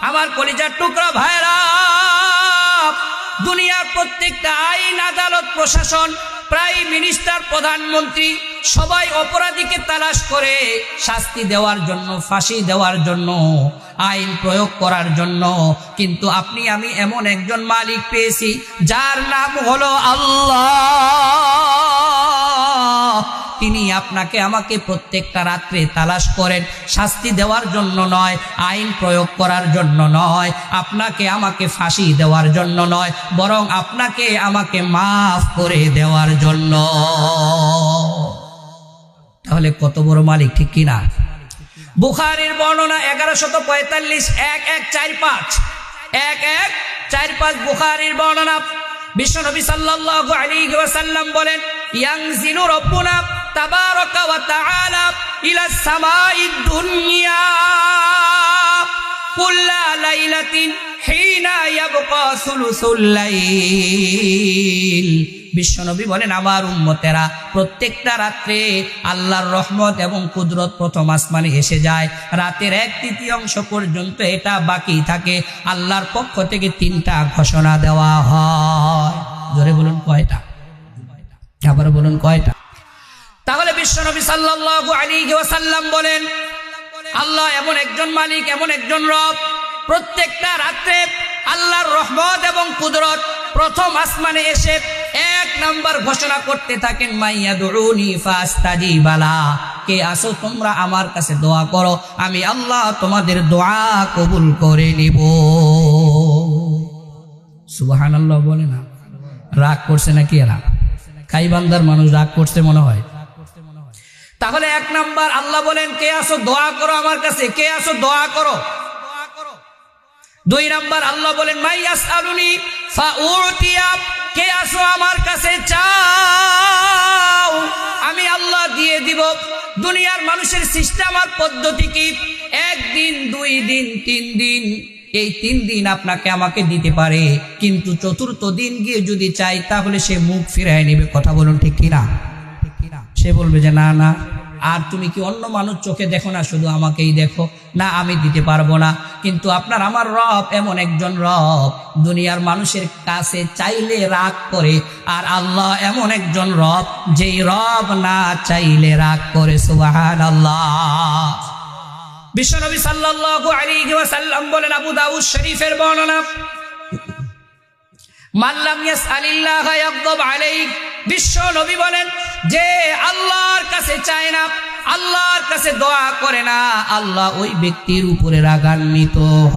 আমার কলিজার টুকরা ভাইরা, দুনিয়ার প্রত্যেকটা আইন, আদালত, প্রশাসন, প্রাইম মিনিস্টার, প্রধানমন্ত্রী সবাই অপরাধীকে তালাশ করে শাস্তি দেওয়ার জন্য, ফাঁসি দেওয়ার জন্য, আইন প্রয়োগ করার জন্য। কিন্তু আপনি আমি এমন একজন মালিক পেয়েছি যার নাম হলো আল্লাহ। তিনি আপনাকে আমাকে প্রত্যেকটা রাত্রে তালাশ করেন, শাস্তি দেওয়ার জন্য নয়, আইন প্রয়োগ করার জন্য নয়, আপনাকে আমাকে ফাঁসি দেওয়ার জন্য নয়, বরং আপনাকে আমাকে মাফ করে দেওয়ার জন্য। তাহলে কত বড় মালিক, ঠিক কিনা? বুখারীর বর্ণনা 1145 1145 বুখারীর বর্ণনা। বিশ্বনবী সাল্লাল্লাহু আলাইহি ওয়াসাল্লাম বলেন, ইয়ানজিলু রাব্বুনা তাবারাকা ওয়া তাআলা ইলা সামাঈদ দুনিয়া কুল্লা লাইলাতিন হিনা ইয়াবকা সুলুসুল লাইল। বিশ্বনবী বলেন, আমার উম্মতেরা প্রত্যেকটা রাত্রে আল্লাহর রহমত এবং কুদরত প্রথম আসমানে এসে যায়। রাতের 1/3 পর্যন্ত এটা বাকি থাকে। আল্লাহর পক্ষ থেকে 3টা ঘোষণা দেওয়া হয়। জোরে বলুন কয়টা? আবার বলুন কয়টা? তাহলে বিশ্বনবী সাল্লাল্লাহু আলাইহি ওয়াসাল্লাম বলেন, আল্লাহ এমন একজন মালিক, এমন একজন রব, প্রত্যেকটা রাত্রে আল্লাহর রহমত এবং কুদরত প্রথম আসমানে এসে 1 নাম্বার ঘোষণা করতে থাকেন, মাইয়াদুনি ফাস্তাজিব লা। কে আসো তোমরা আমার কাছে দোয়া করো, আমি আল্লাহ তোমাদের দোয়া কবুল করে নিব। সুবহানাল্লাহ বলে না? রাগ করছে নাকি এরা? খাইবান্দার মানুষ রাগ করছে মনে হয়। তাহলে 1 নাম্বার আল্লাহ বলেন, কে আসো দোয়া করো আমার কাছে, কে আসো দোয়া করো। 2 নাম্বার আল্লাহ বলেন, মাই ইয়াসআলুনি ফাউতিয়া। কে আসো আমার কাছে চাও, আমি আল্লাহ দিয়ে দিব। দুনিয়ার মানুষের সিস্টেম আর পদ্ধতি কি? 1 দিন, 2 দিন, 3 দিন, এই 3 দিন আপনাকে আমাকে দিতে পারে, কিন্তু 4র্থ দিন গিয়ে যদি চাই তাহলে সে মুখ ফিরায় নেবে। কথা বলুন ঠিক কিনা? সে বলবে যে না না, আর তুমি কি অন্য মানুষ চোখে দেখো না, শুধু আমাকেই দেখো, না আমি দিতে পারবো না। কিন্তু আপনার আমার রব এমন একজন রব, দুনিয়ার মানুষের কাছে চাইলে রাগ করে, আর আল্লাহ এমন একজন রব যেই রব না চাইলে রাগ করে। সুবহানাল্লাহ। বিশ্বনবী সাল্লাল্লাহু আলাইহি ওয়াসাল্লাম বলেন, আবু দাউদ শরীফের বর্ণনা, মান লাম ইয়াসআলিল্লাহ ইয়াগদাব আলাইহি। বিশ্বনবী বলেন, যে আল্লাহর কাছে চায় না, আল্লাহর কাছে দোয়া করে না, আল্লাহ ওই ব্যক্তির উপরে রাগান্বিত।